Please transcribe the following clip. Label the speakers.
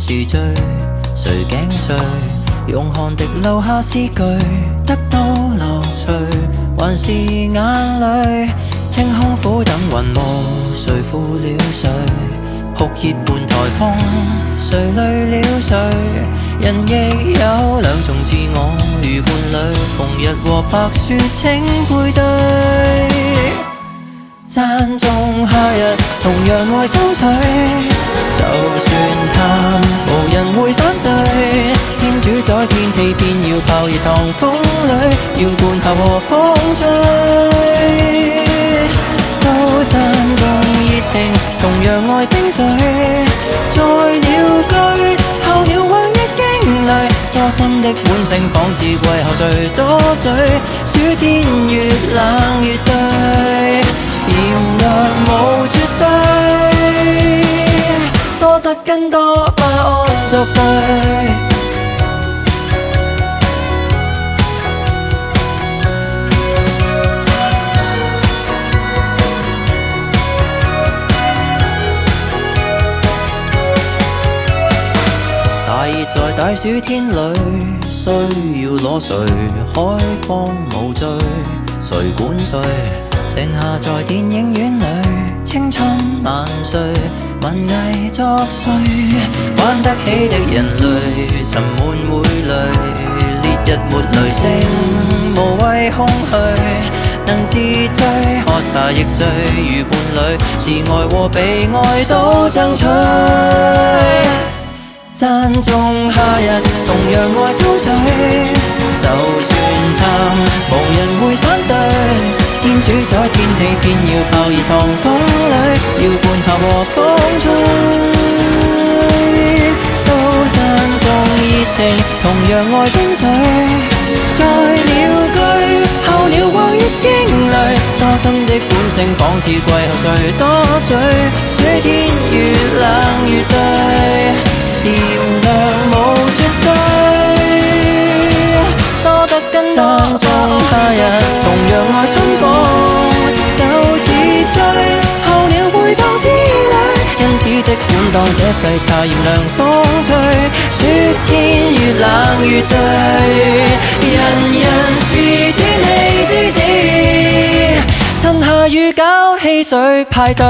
Speaker 1: 是醉，誰頸碎？用汗滴留下詩句，得到樂趣，還是眼淚？清空苦等雲霧，誰負了誰？酷熱伴颱風，誰累了誰？人亦有兩種自我，如伴侶，紅日和白雪請配對。讚頌夏日，同樣愛秋水，就算淡，無人會反對。天主宰天氣，偏要炮熱糖風裏，要灌下和風吹。都讚頌熱情，同樣愛冰水，在鳥居，候鳥往憶驚淚，多心的本性，仿似季後誰多嘴，暑天越冷越對，炎涼無絕對，多得跟多巴胺作對。大熱在大暑天裏，需要裸睡，海風無罪，誰管誰？剩下在電影院裏，青春萬歲，文藝作祟，玩得起的人類，沉悶會累，烈日沒雷聲，無謂空虛，能自醉，喝茶亦醉，如伴侶，自愛和被愛都爭取。讚頌夏日，同樣愛秋水，就算淡，無人會反對。天主宰天氣，偏要炮熱糖風裏，要灌下和風吹。都讚頌熱情，同樣愛冰水，在鳥居，候鳥往憶驚淚，多心的本性，仿似季後誰多嘴，暑天越冷越對。炎涼無絕對，多得跟讚頌夏日，同樣愛春風，就似醉，候鳥回蕩之旅，因此即管當這世態炎涼風吹，暑天越冷越對，人人是天氣之子，趁下雨搞汽水派對。